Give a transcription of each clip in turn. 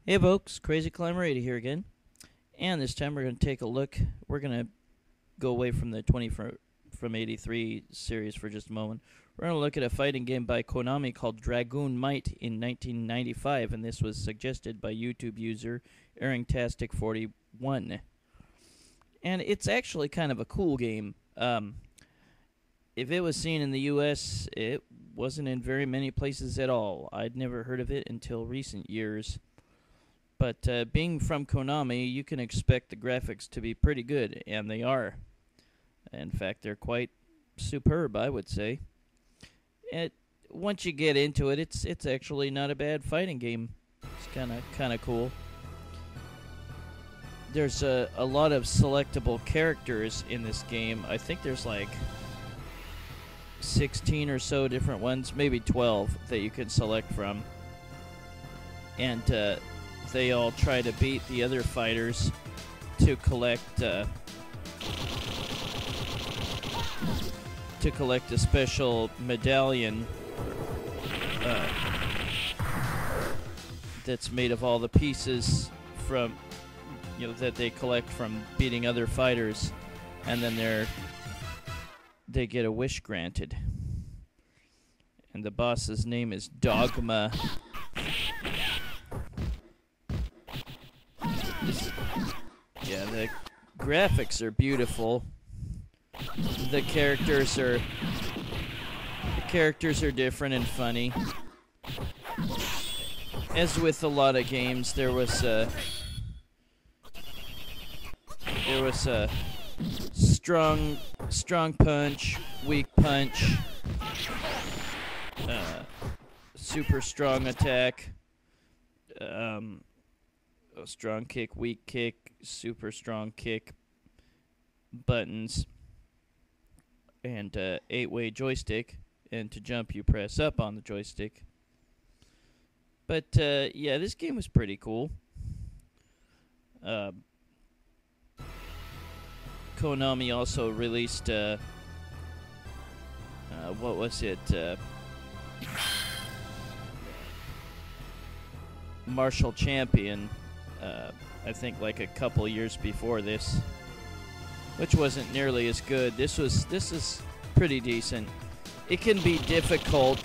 Hey folks, Crazy Climber 80 here again. And this time we're going to take a look. We're going to go away from the 20 from 83 series for just a moment. We're going to look at a fighting game by Konami called Dragoon Might in 1995, and this was suggested by YouTube user Eringtastic41. And it's actually kind of a cool game. If it was seen in the US, it wasn't in very many places at all. I'd never heard of it until recent years. But being from Konami, you can expect the graphics to be pretty good, and they are. In fact, they're quite superb, I would say. Once you get into it, it's actually not a bad fighting game. It's kind of cool. There's a lot of selectable characters in this game. I think there's like 16 or so different ones, maybe 12 that you can select from. And they all try to beat the other fighters to collect a special medallion that's made of all the pieces from that they collect from beating other fighters, and then they get a wish granted. And the boss's name is Dogma. Yeah, the graphics are beautiful. The characters are different and funny. As with a lot of games, there was a strong punch, weak punch, super strong attack, a strong kick, weak kick, super strong kick buttons, and 8-way joystick, and to jump you press up on the joystick. But yeah, this game was pretty cool. Konami also released what was it? Martial Champion, I think like a couple years before this, which wasn't nearly as good. This is pretty decent. It can be difficult.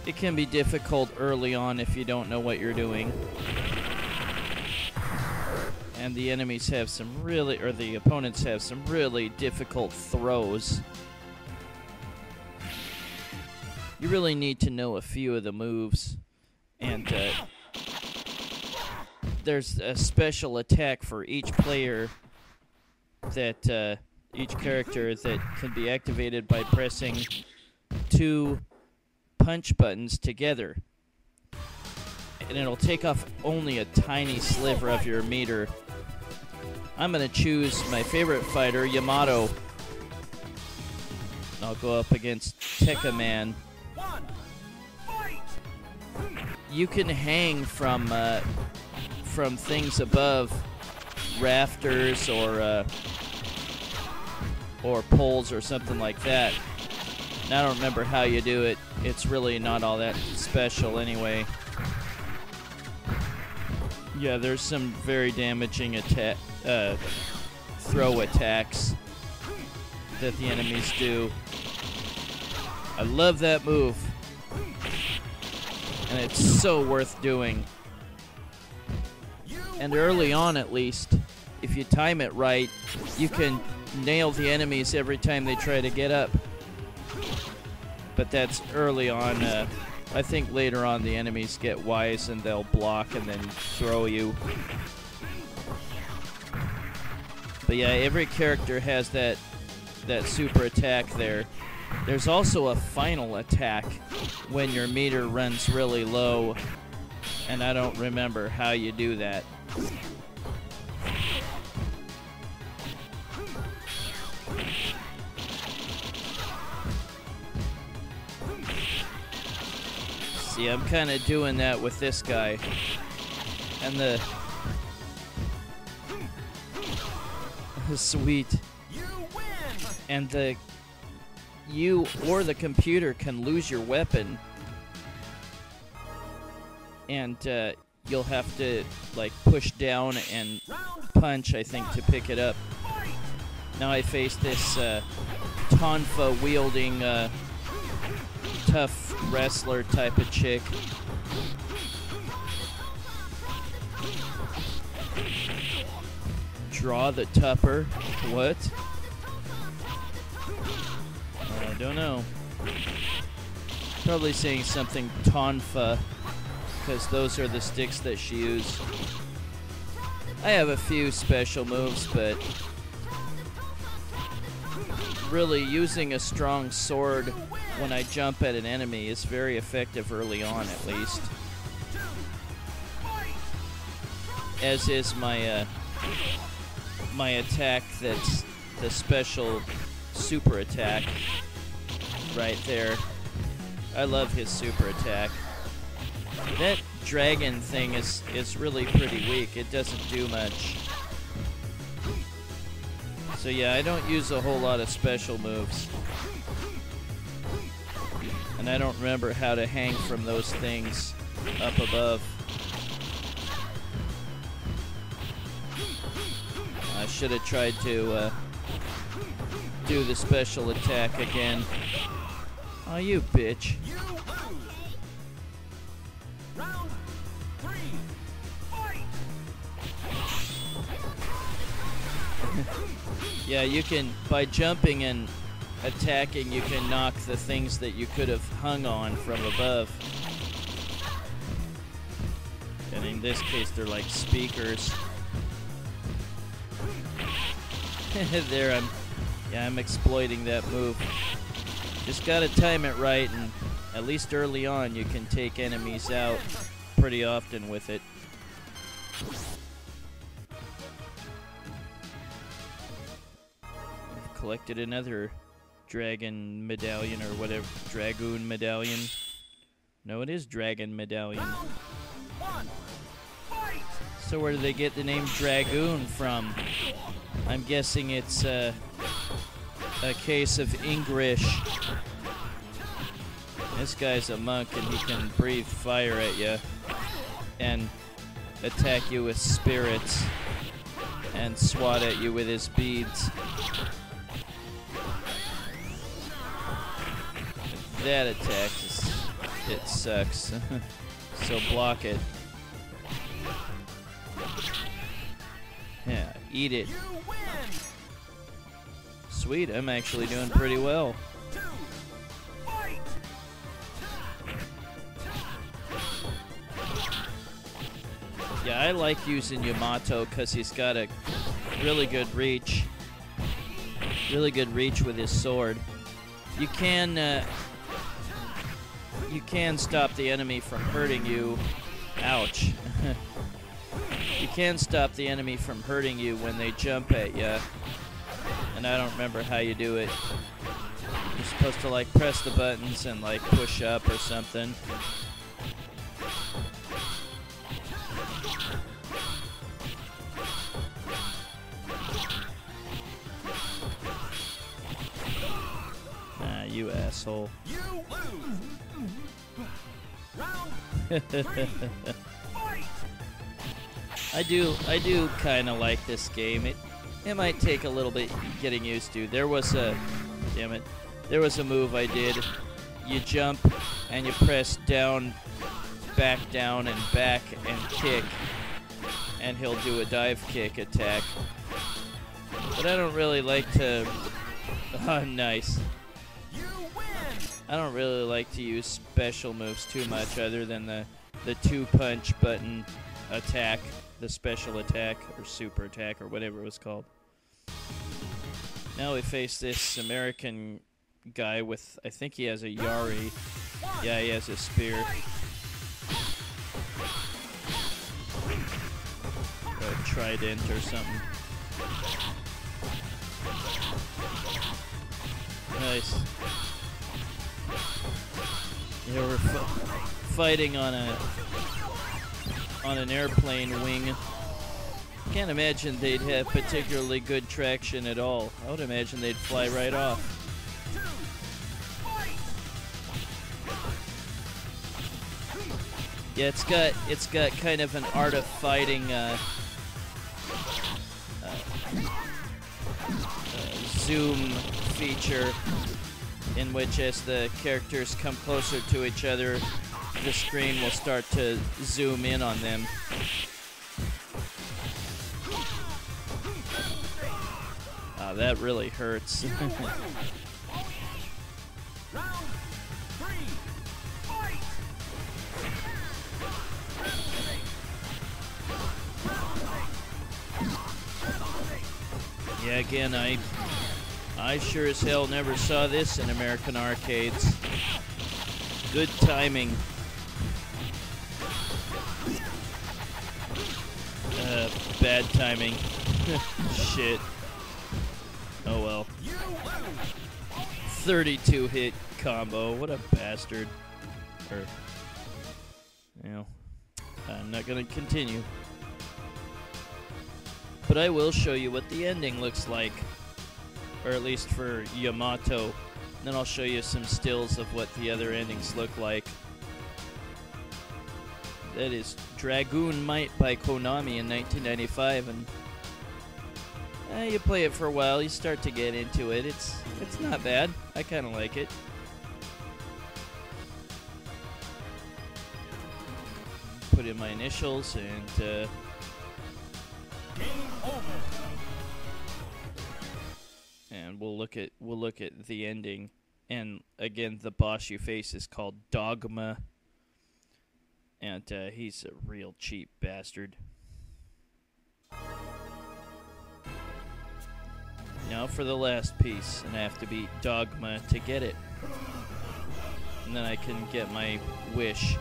It can be difficult early on if you don't know what you're doing. And the enemies have the opponents have some really difficult throws. You really need to know a few of the moves. And there's a special attack for each player that each character that can be activated by pressing 2 punch buttons together. And it'll take off only a tiny sliver of your meter. I'm going to choose my favorite fighter, Yamato. I'll go up against Tekka Man. You can hang from things above, rafters or poles or something like that. And I don't remember how you do it. It's really not all that special anyway. Yeah, there's some very damaging throw attacks that the enemies do. I love that move. And it's so worth doing. And early on, at least, if you time it right, you can nail the enemies every time they try to get up. But that's early on. I think later on the enemies get wise and they'll block and then throw you. But yeah, every character has that super attack there. There's also a final attack when your meter runs really low, and I don't remember how you do that. See, I'm kind of doing that with this guy. And the sweet. And you or the computer can lose your weapon. And you'll have to like push down and punch, I think, to pick it up. Now I face this tonfa wielding tough wrestler type of chick. Draw the tupper. What? I don't know. Probably saying something tonfa, because those are the sticks that she used. I have a few special moves, but really using a strong sword when I jump at an enemy is very effective early on, at least. As is my my attack, that's the special super attack right there. I love his super attack. That dragon thing is really pretty weak. It doesn't do much. So yeah, I don't use a whole lot of special moves. And I don't remember how to hang from those things up above. I should have tried to do the special attack again. Oh, you bitch. Round 3, fight! Yeah, you can, by jumping and attacking, you can knock the things that you could have hung on from above. And in this case, they're like speakers. There, I'm exploiting that move. Just gotta time it right, and at least early on, you can take enemies out pretty often with it. I've collected another dragon medallion, or whatever, Dragoon medallion. No, it is dragon medallion. So where do they get the name Dragoon from? I'm guessing it's a case of English. This guy's a monk and he can breathe fire at you and attack you with spirits and swat at you with his beads. That attack, it sucks. So block it. Yeah, eat it. Sweet, I'm actually doing pretty well. Yeah, I like using Yamato because he's got a really good reach. Really good reach with his sword. You can stop the enemy from hurting you. Ouch. You can stop the enemy from hurting you when they jump at you. And I don't remember how you do it. You're supposed to like press the buttons and like push up or something. Ah, you asshole. You lose. I do kind of like this game. It might take a little bit getting used to. There was a move I did. You jump and you press down, back down, and back and kick, and he'll do a dive kick attack. But I don't really like to. Oh, nice. I don't really like to use special moves too much, other than the 2-punch button attack, the special attack or super attack or whatever it was called. Now we face this American guy with, I think he has a yari. Yeah, he has a spear. A trident or something. Nice. Yeah, we're fighting on an airplane wing. Can't imagine they'd have particularly good traction at all. I would imagine they'd fly right off. Yeah, it's got kind of an art of fighting zoom feature, in which as the characters come closer to each other, the screen will start to zoom in on them. That really hurts. Yeah, again, I sure as hell never saw this in American arcades. Good timing. Bad timing. Shit. Oh well. 32 hit combo. What a bastard. I'm not gonna continue. But I will show you what the ending looks like. Or at least for Yamato. Then I'll show you some stills of what the other endings look like. That is Dragoon Might by Konami in 1995, and you play it for a while, you start to get into it. It's not bad. I kind of like it. Put in my initials and game over. And we'll look at the ending. And again, the boss you face is called Dogma. And he's a real cheap bastard. Now for the last piece, and I have to beat Dogma to get it. And then I can get my wish.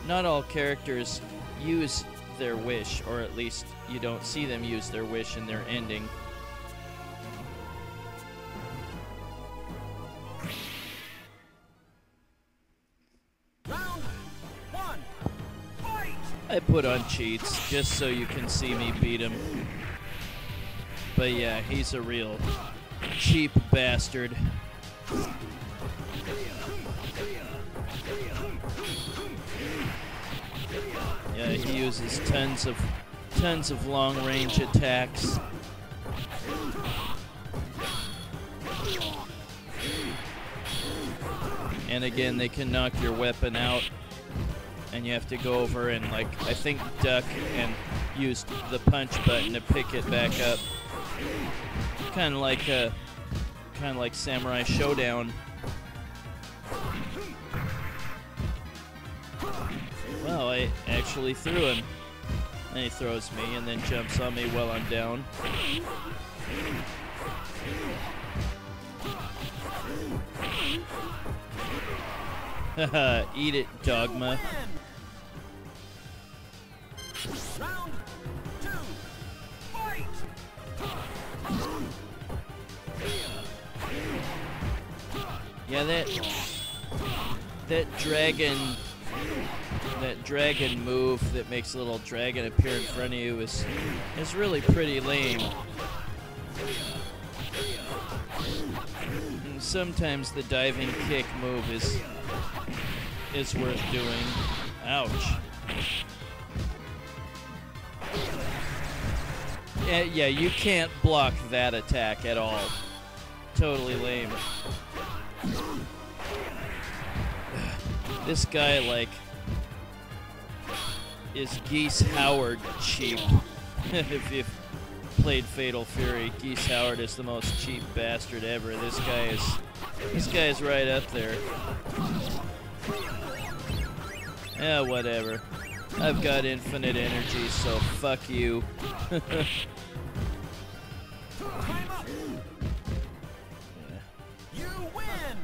Not all characters use their wish, or at least you don't see them use their wish in their ending. I put on cheats just so you can see me beat him. But yeah, he's a real cheap bastard. Yeah, he uses tons of long-range attacks. And again, they can knock your weapon out. And you have to go over and, like, I think duck and use the punch button to pick it back up. Kind of like Samurai Shodown. Well, I actually threw him. And he throws me and then jumps on me while I'm down. Haha, eat it, Dogma. Round 2, fight! Yeah, that dragon move that makes a little dragon appear in front of you is really pretty lame. And sometimes the diving kick move is worth doing. Ouch. Yeah, you can't block that attack at all. Totally lame. This guy, like, is Geese Howard cheap. If you've played Fatal Fury, Geese Howard is the most cheap bastard ever. This guy is right up there. Yeah, whatever. I've got infinite energy, so fuck you. You win.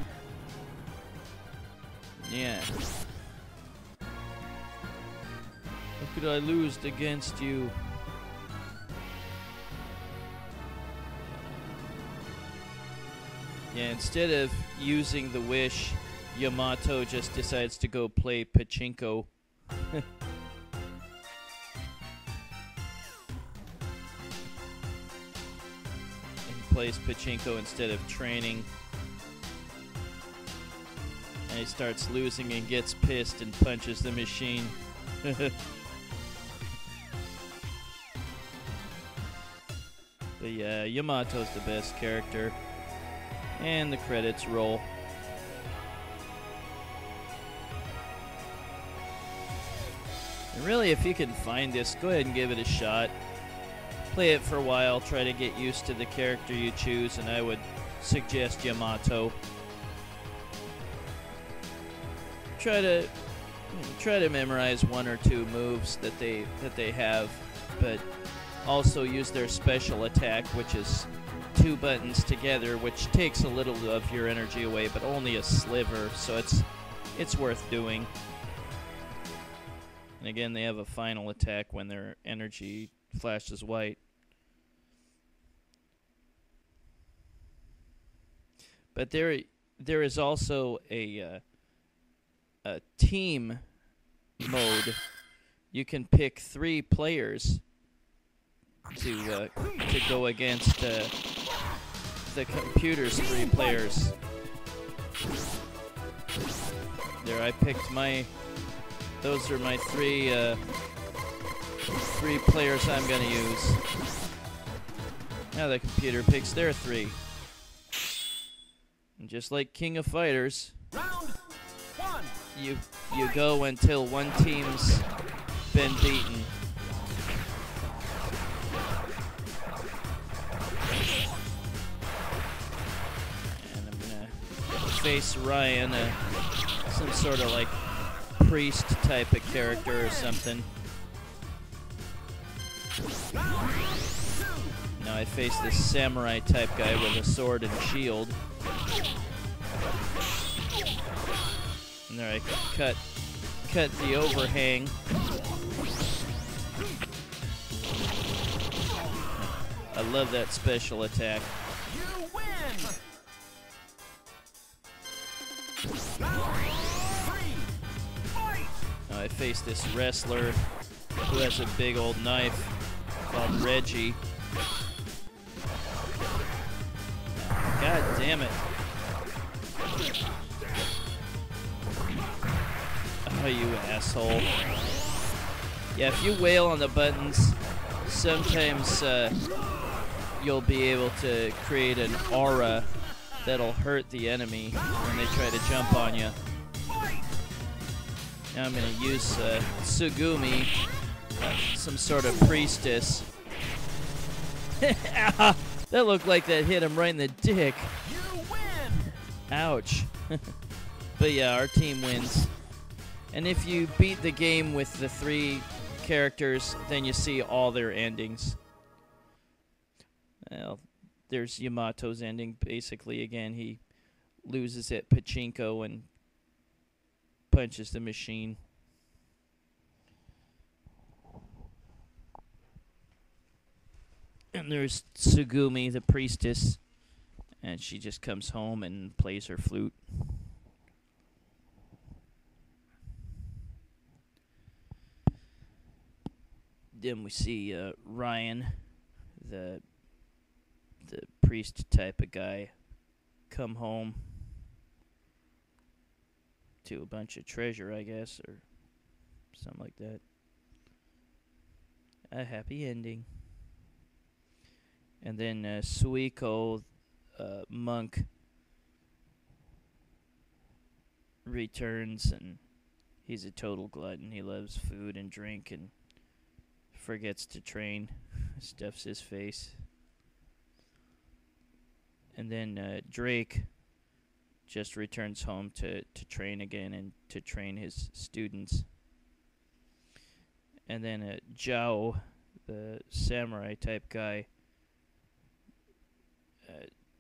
Yeah. How could I lose against you? Yeah, instead of using the wish, Yamato just decides to go play pachinko. And plays pachinko instead of training. And he starts losing and gets pissed and punches the machine. But yeah, Yamato's the best character. And the credits roll. And really, if you can find this, go ahead and give it a shot. Play it for a while, try to get used to the character you choose, and I would suggest Yamato. Try to memorize one or two moves that they have, but also use their special attack, which is 2 buttons together, which takes a little of your energy away, but only a sliver, so it's worth doing. And again, they have a final attack when their energy flashes white. But there is also a team mode. You can pick 3 players to go against the computer's 3 players. There, I picked my. Those are my 3 players I'm gonna use. Now the computer picks their 3. And just like King of Fighters, Round 1. you go until one team's been beaten. And I'm gonna face Ryan, some sort of like priest type of character or something. Now I face this samurai type guy with a sword and shield. And there I cut the overhang. I love that special attack. You win. Now I face this wrestler who has a big old knife called Reggie. God damn it. Oh, you asshole. Yeah, if you wail on the buttons, sometimes you'll be able to create an aura that'll hurt the enemy when they try to jump on you. Now I'm going to use Tsugumi, some sort of priestess. That looked like that hit him right in the dick. You win. Ouch. But yeah, our team wins. And if you beat the game with the 3 characters, then you see all their endings. Well, there's Yamato's ending. Basically, again, he loses at pachinko and punches the machine. And there's Tsugumi, the priestess, and she just comes home and plays her flute. Then we see Ryan, the priest type of guy, come home to a bunch of treasure, I guess, or something like that. A happy ending. And then Suiko, monk, returns, and he's a total glutton. He loves food and drink and forgets to train, stuffs his face. And then Drake just returns home to train again and to train his students. And then Zhao, the samurai type guy,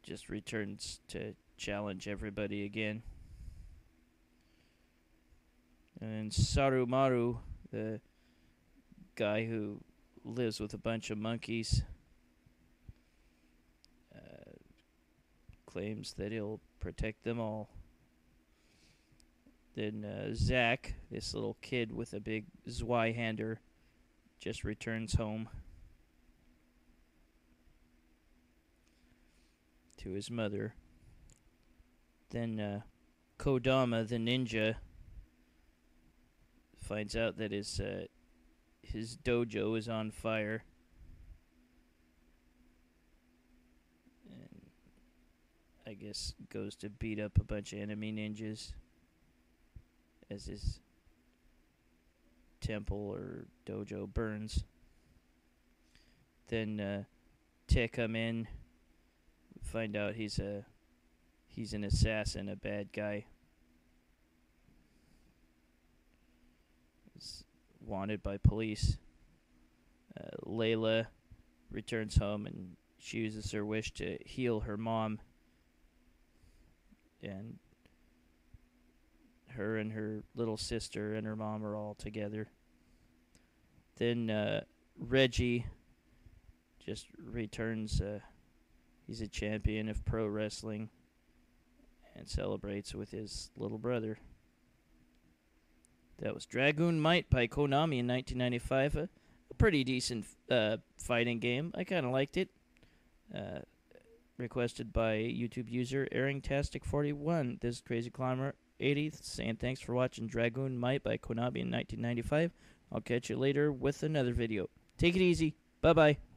just returns to challenge everybody again. And Sarumaru, the guy who lives with a bunch of monkeys, claims that he'll protect them all. Then Zach, this little kid with a big Zweihander, just returns home to his mother. Then Kodama, the ninja, finds out that his dojo is on fire. And I guess goes to beat up a bunch of enemy ninjas as his temple or dojo burns. Then to come in, find out he's an assassin, a bad guy. He's wanted by police. Layla returns home and she uses her wish to heal her mom. And her and her little sister and her mom are all together. Then Reggie just returns. He's a champion of pro wrestling and celebrates with his little brother. That was Dragoon Might by Konami in 1995. A pretty decent fighting game. I kind of liked it. Requested by YouTube user Airingtastic41. This is Crazy Climber 80 saying thanks for watching Dragoon Might by Konami in 1995. I'll catch you later with another video. Take it easy. Bye-bye.